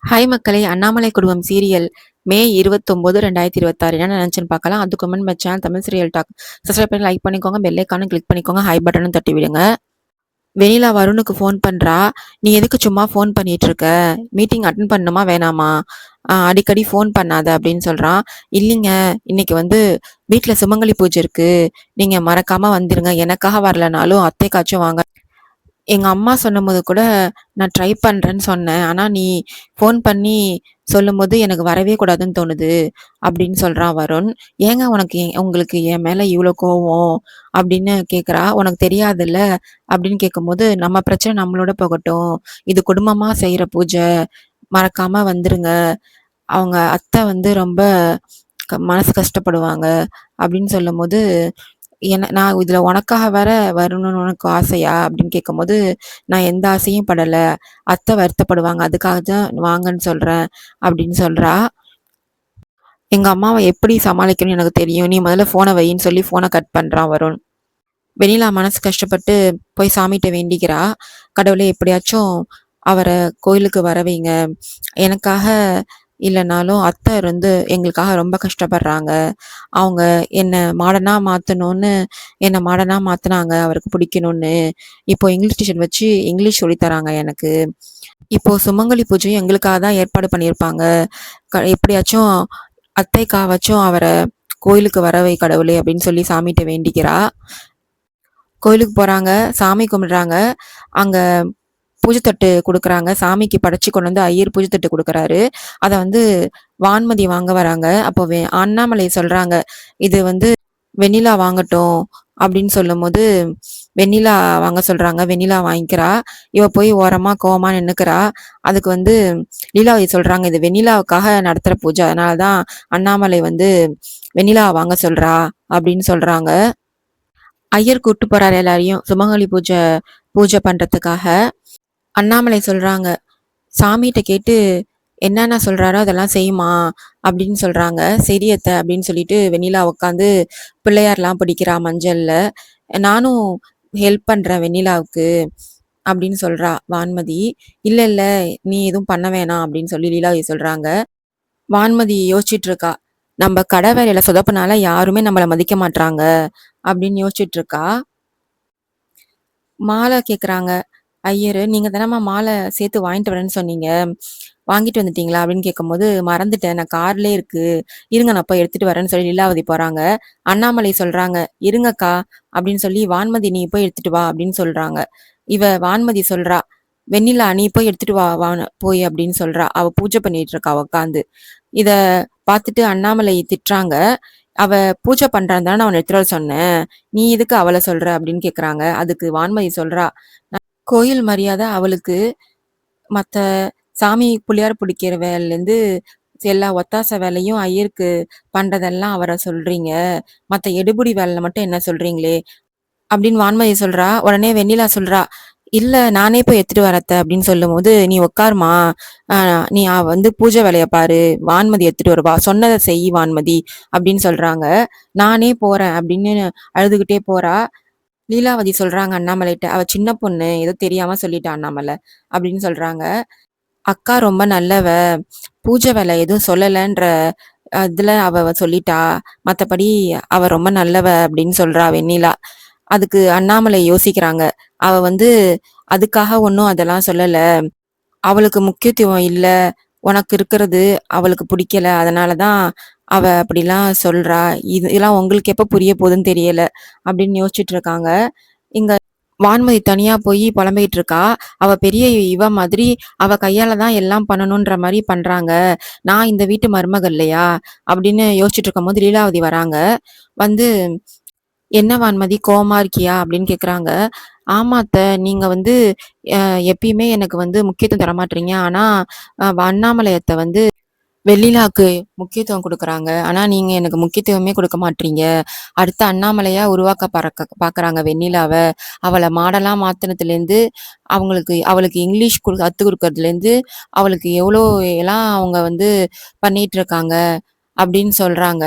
Hi மக்களே! அண்ணாமலை குடும்பம் serial மே 29, 2026 என்ன நினைச்சுன்னு பார்க்கலாம். அதுக்கு முன் நம்ம channel Tamil serial talk subscribe பண்ணி லைக் பண்ணிக்கோங்க. பெல் ஐகானும் கிளிக் பண்ணிக்கோங்க. ஹை பட்டனும் தட்டி விடுங்க. வெண்ணிலா வருணுக்கு ஃபோன் பண்றா. "நீ எதுக்கு சும்மா ஃபோன் பண்ணிட்டு இருக்க? மீட்டிங் அட்டெண்ட் பண்ணணுமா வேணாமா? அடிக்கடி ஃபோன் பண்ணாத" அப்படின்னு சொல்றான். "இல்லைங்க, இன்னைக்கு வந்து வீட்ல சுமங்கலி பூஜை இருக்கு. நீங்க மறக்காம வந்துருங்க. எனக்காக வரலனாலும் அத்தைக்காச்சும் வாங்க. எங்க அம்மா சொன்னம்போது கூட நான் ட்ரை பண்றேன்னு சொன்னேன். ஆனா நீ ஃபோன் பண்ணி சொல்லும்போது எனக்கு வரவே கூடாதுன்னு தோணுது" அப்படின்னு சொல்றான் வருண். "ஏங்க உங்களுக்கு என் மேல இவ்ளோ கோவம்?" அப்படின்னு கேட்குறா. "உனக்கு தெரியாதுல்ல" அப்படின்னு கேட்கும்போது, "நம்ம பிரச்சனை நம்மளோட போகட்டும். இது குடும்பமா செய்ற பூஜை. மறக்காம வந்துருங்க. அவங்க அத்தை வந்து ரொம்ப மனசு கஷ்டப்படுவாங்க" அப்படின்னு சொல்லும்போது, நான் இதில உனக்காக வேற வரணும்னு உனக்கு ஆசையா? அப்படின்னு கேட்கும்போது, "நான் எந்த ஆசையும் படல. அத்தை வருத்தப்படுவாங்க. அதுக்காக தான் வாங்கன்னு சொல்றேன்" அப்படின்னு சொல்றா. "எங்க அம்மாவ எப்படி சமாளிக்கணும்னு எனக்கு தெரியும். நீ முதல்ல ஃபோன வைன்னு" சொல்லி ஃபோன கட் பண்றான் வருண். வெண்ணிலா மனசு கஷ்டப்பட்டு போய் சாமிட்ட வேண்டிக்கிறா. "கடவுளே எப்படியாச்சும் அவர கோயிலுக்கு வர வைங்க. எனக்காக இல்லனாலும் அத்தை வந்து எங்களுக்காக ரொம்ப கஷ்டப்படுறாங்க. அவங்க என்ன மாடர்னா மாத்துனாங்க அவருக்கு பிடிக்கணும்னு. இப்போ இங்கிலீஷ் டியூஷன் வச்சு இங்கிலீஷ் சொல்லி தராங்க எனக்கு. இப்போ சுமங்கலி பூஜையும் எங்களுக்காக தான் ஏற்பாடு பண்ணியிருப்பாங்க. எப்படியாச்சும் அத்தைக்காவாச்சும் அவர கோயிலுக்கு வர வை கடவுளே" அப்படின்னு சொல்லி சாமிட்ட வேண்டிக்கிறா. கோயிலுக்கு போறாங்க. சாமி கும்பிடுறாங்க. அங்க பூஜை தட்டு குடுக்குறாங்க. சாமிக்கு படைச்சு கொண்டு வந்து ஐயர் பூஜை தட்டு குடுக்குறாரு. அத வந்து வான்மதி வாங்க வராங்க. அப்போ அண்ணாமலை சொல்றாங்க, "இது வந்து வெண்ணிலா வாங்கட்டும்" அப்படின்னு சொல்லும்போது, வெண்ணிலா வாங்க சொல்றாங்க. வெண்ணிலா வாங்கிக்கிறா. இவ போய் ஓரமா கோவமா நின்னுக்கிறா. அதுக்கு வந்து லீலாவதி சொல்றாங்க, "இது வெண்ணிலாவுக்காக நடத்துற பூஜை. அதனால தான் அண்ணாமலை வந்து வெண்ணிலாவ வாங்க சொல்றா" அப்படின்னு சொல்றாங்க. ஐயர் கூட்டு போறாரு எல்லாரையும் சுமங்கலி பூஜை பண்றதுக்காக. அண்ணாமலை சொல்றாங்க, "சாமிட்ட கேட்டு என்னென்ன சொல்றாரோ அதெல்லாம் செய்யுமா" அப்படின்னு சொல்றாங்க. "சரி அத்தை" அப்படின்னு சொல்லிட்டு வெண்ணிலா உட்காந்து பிள்ளையார்லாம் பிடிக்கிறா மஞ்சள்ல. "நானும் ஹெல்ப் பண்றேன் வெண்ணிலாவுக்கு" அப்படின்னு சொல்றா வான்மதி. "இல்ல இல்ல, நீ எதுவும் பண்ண வேணாம்" அப்படின்னு சொல்லி லீலாவதி சொல்றாங்க. வான்மதி யோசிச்சுட்டு இருக்கா. "நம்ம கடை வேலையில சொதப்புனால யாருமே நம்மள மதிக்க மாட்றாங்க" அப்படின்னு யோசிச்சுட்டு இருக்கா. மாலை கேட்குறாங்க. ஐயரு, "நீங்க தானம்மா மாலை சேர்த்து வாங்கிட்டு வரேன்னு சொன்னீங்க. வாங்கிட்டு வந்துட்டீங்களா?" அப்படின்னு கேட்கும்போது, "மறந்துட்டேன். நான் கார்லயே இருக்கு. இருங்க நான் போய் எடுத்துட்டு வரேன்னு" சொல்லி லீலாவதி போறாங்க. அண்ணாமலை சொல்றாங்க, "இருங்கக்கா" அப்படின்னு சொல்லி, "வான்மதி நீ போய் எடுத்துட்டு வா" அப்படின்னு சொல்றாங்க. வான்மதி சொல்றா, "வெண்ணிலா நீ போய் எடுத்துட்டு வா போய்" அப்படின்னு சொல்றா. அவ பூஜை பண்ணிட்டு இருக்கா உட்காந்து. இத பார்த்துட்டு அண்ணாமலை திட்டுறாங்க. "அவ பூஜை பண்றான்னு தானே நான் உன்ன எடுத்துட்டு வர சொன்னேன். நீ எதுக்கு அவள சொல்ற?" அப்படின்னு கேட்குறாங்க. அதுக்கு வான்மதி சொல்றா, "கோயில் மரியாதை அவளுக்கு. மத்த சாமி புள்ளையார் பிடிக்கிற வேலையிலேருந்து எல்லா ஒத்தாசை வேலையும் ஐயருக்கு பண்றதெல்லாம் அவர சொல்றீங்க. மத்த எடுபிடி வேலைல மட்டும் என்ன சொல்றீங்களே" அப்படின்னு வான்மதி சொல்றா. உடனே வெண்ணிலா சொல்றா, "இல்ல நானே போய் எடுத்துட்டு வரேன் அத்த" அப்படின்னு சொல்லும்போது, "நீ உட்காருமா. அ நீ வந்து பூஜை வேலைய பாரு. வான்மதி எடுத்துட்டு வருவா. சொன்னத செய் வான்மதி" அப்படின்னு சொல்றாங்க. "நானே போறேன்" அப்படின்னு அழுதுகிட்டே போறா. லீலாவதி சொல்றாங்க அண்ணாமலைட்ட, "அவ சின்ன பொண்ணு. ஏதோ தெரியாம சொல்லிட்டா அண்ணாமலை" அப்படின்னு சொல்றாங்க. "அக்கா ரொம்ப நல்லவ. பூஜை வேலை எதுவும் சொல்லலன்ற இதுல அவ சொல்லிட்டா. மத்தபடி அவ ரொம்ப நல்லவ" அப்படின்னு சொல்றா வெண்ணிலா. அதுக்கு அண்ணாமலை யோசிக்கிறாங்க. அவ வந்து அதுக்காக ஒண்ணும் அதெல்லாம் சொல்லல. அவளுக்கு முக்கியத்துவம் இல்ல. உனக்கு இருக்கிறது அவளுக்கு பிடிக்கல. அதனால தான் அவ அப்படிலாம் சொல்றா. இதெல்லாம் உங்களுக்கு எப்ப புரிய போகுதுன்னு தெரியல அப்படின்னு யோசிச்சுட்டு இருக்காங்க. இங்க வான்மதி தனியா போய் புலம்பிட்டு இருக்கா. அவ பெரிய இவ மாதிரி அவ கையால தான் எல்லாம் பண்ணணுன்ற மாரி பண்றாங்க. நான் இந்த வீட்டு மருமக இல்லையா? அப்படின்னு யோசிச்சுட்டு இருக்கும்போது லீலாவதி வராங்க. வந்து, "என்ன வான்மதி கோவமா இருக்கியா?" அப்படின்னு கேட்குறாங்க. "ஆமா அத்த, நீங்க வந்து அ எப்பயுமே எனக்கு வந்து முக்கியத்துவம் தரமாட்றீங்க. ஆனா அண்ணாமலை அத்த வந்து வெண்ணிலாக்கு முக்கியத்துவம் குடுக்குறாங்க. ஆனா நீங்க எனக்கு முக்கியத்துவமே குடுக்க மாட்றீங்க. அடுத்து அண்ணாமலையா உருவாக்க பாக்குறாங்க வெண்ணிலாவ. அவள மாடலா மாத்துனதுலேருந்து, அவளுக்கு இங்கிலீஷ் கத்துக் குடுக்கறதுலேருந்து, அவளுக்கு எவ்வளோ எல்லாம் அவங்க வந்து பண்ணிட்டுருக்காங்க" அப்படின்னு சொல்றாங்க.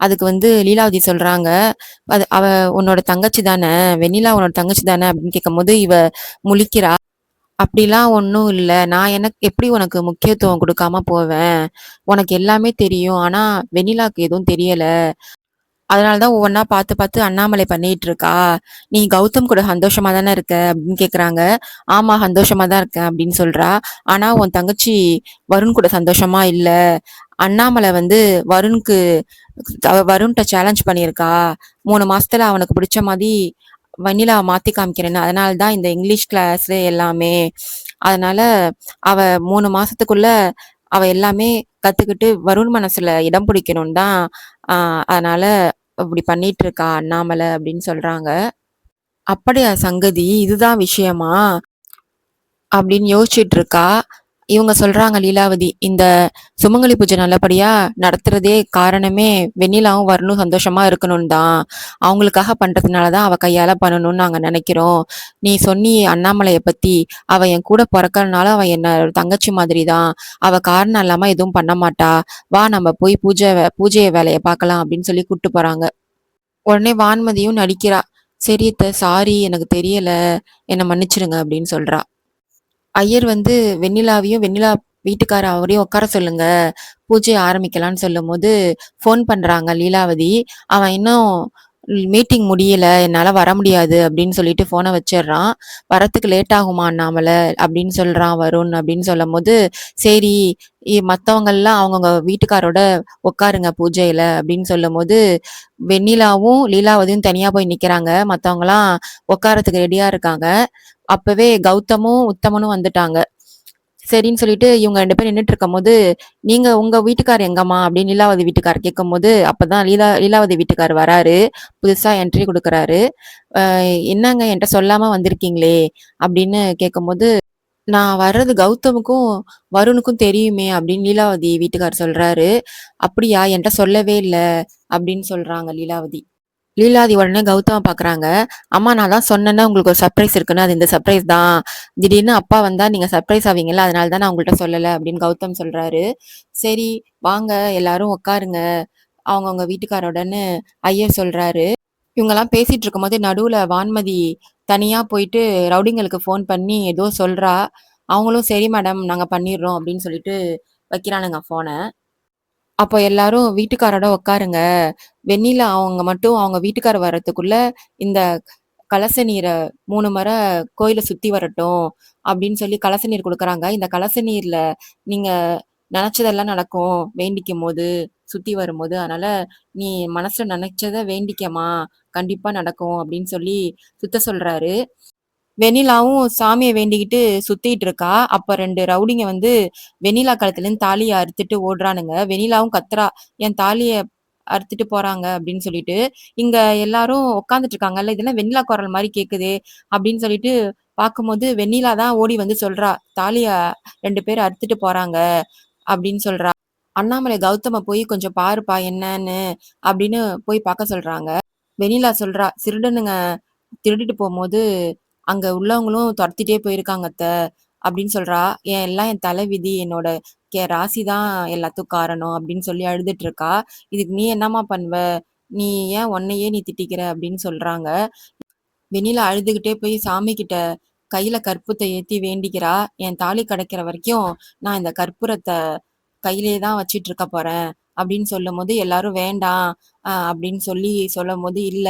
அதுக்கு வந்து லீலாவதி சொல்றாங்க, "அவ உன்னோட தங்கச்சி தான? வெண்ணிலா உன்னோட தங்கச்சி தான?" அப்படின்னு கேட்கும்போது, இவ முழிக்கிறா. அப்படிலாம் ஒண்ணும் இல்ல. நான் எனக்கு எப்படி உனக்கு முக்கியத்துவம் குடுக்காம போவேன்? உனக்கு எல்லாமே தெரியும். ஆனா, வெண்ணிலாக்கு எதுவும் தெரியல. அதனால தான் ஒவ்வொன்னா பார்த்து, பார்த்து அண்ணாமலை பண்ணிட்டு இருக்கா. "நீ கௌதம் கூட சந்தோஷமா தானே இருக்க?" அப்படின்னு கேட்குறாங்க. "ஆமா, சந்தோஷமா தான் இருக்கேன்" அப்படின்னு சொல்றா. "ஆனா, உன் தங்கச்சி வருண் கூட சந்தோஷமா இல்ல. அண்ணாமலை வந்து வருண்‌க்கு வருண்ட்ட சேலஞ்ச் பண்ணியிருக்கா. 3 மாசத்துல அவனுக்கு பிடிச்ச மாரி வெண்ணிலாவ மாத்தி காமிக்கிறேன்னு. அதனால தான் இந்த இங்கிலீஷ் கிளாஸு எல்லாமே. அதனால அவ 3 மாசத்துக்குள்ள அவ எல்லாமே கத்துக்கிட்டு வருண் மனசுல இடம் பிடிக்கணும்னு தான் ஆ அதனால இப்படி பண்ணிட்டு இருக்கா அண்ணாமலை அப்படின்னு சொல்றாங்க. அப்படியா சங்கதி? இதுதான் விஷயமா? அப்படின்னு யோசிச்சுட்டு இருக்கா. இவங்க சொல்றாங்க லீலாவதி, இந்த சுமங்கலி பூஜை நல்லபடியா நடத்துறதே காரணமே வெண்ணிலாவும் வருணும் சந்தோஷமா இருக்கணும்னு தான். அவங்களுக்காக பண்றதுனால தான் அவ கையால பண்ணணும்னு நாங்க நினைக்கிறோம். நீ சொன்னியே அண்ணாமலைய பத்தி, அவ என் கூட பொறக்கறனால அவ என்ன தங்கச்சி மாதிரி தான். அவ காரணம் இல்லாம எதுவும் பண்ண மாட்டா. வா நம்ம போய் பூஜைய வேலைய பார்க்கலாம் அப்படின்னு சொல்லி கூட்டு போறாங்க. உடனே வான்மதியும் நடிக்கிறா. சரி அத்த சாரி எனக்கு தெரியல. என்ன மன்னிச்சிடுங்க அப்படின்னு சொல்றா. ஐயர் வந்து வெண்ணிலாவையும், வெண்ணிலா வீட்டுக்கார அவரையும் உட்கார சொல்லுங்க. பூஜைய ஆரம்பிக்கலான்னு சொல்லும்போது, ஃபோன் பண்றாங்க லீலாவதி. அவன் இன்னும் மீட்டிங் முடியல. என்னால வர முடியாது அப்படின்னு சொல்லிட்டு ஃபோன வச்சிடுறான். வரத்துக்கு லேட் ஆகுமா அண்ணாமல அப்படின்னு சொல்றான் வருண் அப்படின்னு சொல்லும்போது, சரி மத்தவங்கலாம் அவங்கவங்க வீட்டுக்காரோட உட்காருங்க பூஜையில அப்படின்னு சொல்லும்போது, வெண்ணிலாவும், லீலாவதியும் தனியா போய் நிக்கிறாங்க. மத்தவங்கலாம் உட்காரத்துக்கு ரெடியா இருக்காங்க. அப்பவே கௌதமும், உத்தமனும் வந்துட்டாங்க. சரின்னு சொல்லிட்டு இவங்க 2 பேரும் நின்னுட்டு இருக்கும்போது, "நீங்க உங்க வீட்டுக்காரர் எங்கம்மா?" அப்படின்னு லீலாவதி வீட்டுக்காரர் கேட்கும்போது, அப்பதான் லீலாவதி வீட்டுக்காரர் வராரு. புதுசா என்ட்ரி குடுக்குறாரு. என்னங்க என்ட்ட சொல்லாம வந்திருக்கீங்களே?" அப்படின்னு கேட்கும்போது, "நான் வர்றது கௌதமுக்கும், வருணுக்கும் தெரியுமே" அப்படின்னு லீலாவதி வீட்டுக்காரர் சொல்றாரு. "அப்படியா? என்ட்ட சொல்லவே இல்ல" அப்படின்னு சொல்றாங்க லீலாவதி. லீலாவதி உடனே கௌதம பார்க்குறாங்க. "அம்மா நான் தான் சொன்னேன்ல உங்களுக்கு ஒரு சர்ப்ரைஸ் இருக்குன்னு. அது இந்த சர்ப்ரைஸ் தான். திடீர்னு அப்பா வந்தா நீங்க சர்ப்ரைஸ் ஆவீங்கல்ல, அதனால தான் நான் உங்கள்ட்ட சொல்லல" அப்படின்னு கௌதம் சொல்றாரு. "சரி வாங்க எல்லாரும் உட்காருங்க. அவங்கவங்க வீட்டுக்காரோடன்னு" ஐயர் சொல்றாரு. இவங்கலாம் பேசிட்டு இருக்கும்போது நடுவுல வான்மதி தனியா போயிட்டு ரவுடிங்களுக்கு ஃபோன் பண்ணி ஏதோ சொல்றா. அவங்களும் "சரி மேடம் நாங்க பண்ணிடுறோம்" அப்படின்னு சொல்லிட்டு வைக்கிறானுங்க ஃபோன. அப்போ எல்லாரும் வீட்டுக்காரோட உட்காருங்க. வெண்ணிலா அவங்க மட்டும் அவங்க வீட்டுக்காரர் வர்றதுக்குள்ள இந்த கலச நீர 3 முறை கோயில சுத்தி வரட்டும் அப்படின்னு சொல்லி கலச நீர் குடுக்குறாங்க. இந்த கலச நீர்ல நீங்க நெனச்சதெல்லாம் நடக்கும் வேண்டிக்கும்போது, சுத்தி வரும்போது. அதனால நீ மனசுல நெனச்சத வேண்டிக்கம்மா, கண்டிப்பா நடக்கும் அப்படின்னு சொல்லி சுத்த சொல்றாரு. வெண்ணிலாவும் சாமிய வேண்டிக்கிட்டு சுத்திட்டு இருக்கா. அப்ப 2 ரவுடிங்க வந்து வெண்ணிலா கழுத்துலேருந்து தாலிய அறுத்துட்டு ஓடுறானுங்க. வெண்ணிலாவும் கத்துறா, "என் தாலிய அறுத்துட்டு போறாங்க" அப்படின்னு சொல்லிட்டு. இங்க எல்லாரும் உட்கார்ந்துட்டு இருக்காங்கல்ல, "இது என்ன வெண்ணிலா குரல் மாரி கேட்குதே" அப்படின்னு சொல்லிட்டு பார்க்கும்போது, வெண்ணிலா தான் ஓடி வந்து சொல்றா, "தாலிய 2 பேர் அறுத்துட்டு போறாங்க" அப்படின்னு சொல்றா. அண்ணாமலை கௌதம போய் "கொஞ்சம் பாருப்பா என்னன்னு" அப்படின்னு போய் பார்க்க சொல்றாங்க. வெண்ணிலா சொல்றா, "திருடனுங்க திருடிட்டு போம்போது, அங்க உள்ளவங்களும் தொரத்திட்டே போயிருக்காங்க அத்த" அப்படின்னு சொல்றா. எல்லாம் என் தலைவிதி. என்னோட ராசி தான் எல்லாத்துக்கும் காரணம்" அப்படின்னு சொல்லி அழுதுட்டு இருக்கா. "இதுக்கு நீ என்னம்மா பண்ணுவ? நீ ஏன் உன்னையே நீ திட்டிக்கிற?" அப்படின்னு சொல்றாங்க. வெண்ணிலா அழுதுகிட்டே போய் சாமி கிட்ட கையில கற்பூரத்த ஏத்தி வேண்டிக்கிறா. "என் தாலி கிடைக்கிற வரைக்கும் நான் இந்த கற்பூரத்த கையிலேயே தான் வச்சுட்டு இருக்க போறேன்" அப்படின்னு சொல்லும்போது, எல்லாரும் "வேண்டாம்" அப்படின்னு சொல்லி சொல்லும்போது, "இல்ல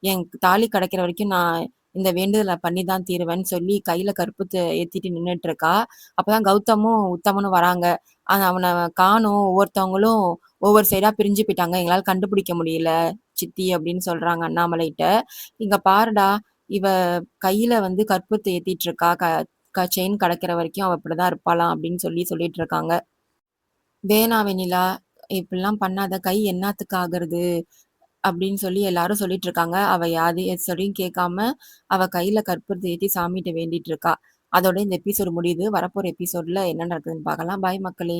என் தாலி கிடைக்கிற வரைக்கும் நான் இந்த வேண்டுதல பண்ணி தான் தீருவேன்னு" சொல்லி கையில கற்பூரத்த ஏத்திட்டு நின்னுட்டு இருக்கா. அப்பதான் கௌதமும், உத்தமனும் வராங்க. அவன காணோம். ஒவ்வொருத்தவங்களும் ஒவ்வொரு சைடா பிரிஞ்சு போயிட்டாங்க. "எங்களால கண்டுபிடிக்க முடியல சித்தி" அப்படின்னு சொல்றாங்க அண்ணாமலைட்ட. "இங்க பாருடா, இவ கையில வந்து கற்பூரத்த ஏத்திட்டு இருக்கா. க க செயின் கிடைக்கிற வரைக்கும் அவ இப்படிதான் இருப்பாளாம்" அப்படின்னு சொல்லிட்டு இருக்காங்க. "வேணாம் வெண்ணிலா, இப்படிலாம் பண்ணாத. கை என்னாத்துக்கு ஆகுறது?" அப்படின்னு சொல்லி எல்லாரும் சொல்லிட்டு இருக்காங்க. அவ எதையும் கேட்காம அவ கையில கற்பூரத்த ஏத்தி சாமிட்ட வேண்டிட்டு இருக்கா. அதோட இந்த எபிசோடு முடியுது. வரப்போற எபிசோட்ல என்ன நடக்குதுன்னு பார்க்கலாம். பாய் மக்களே!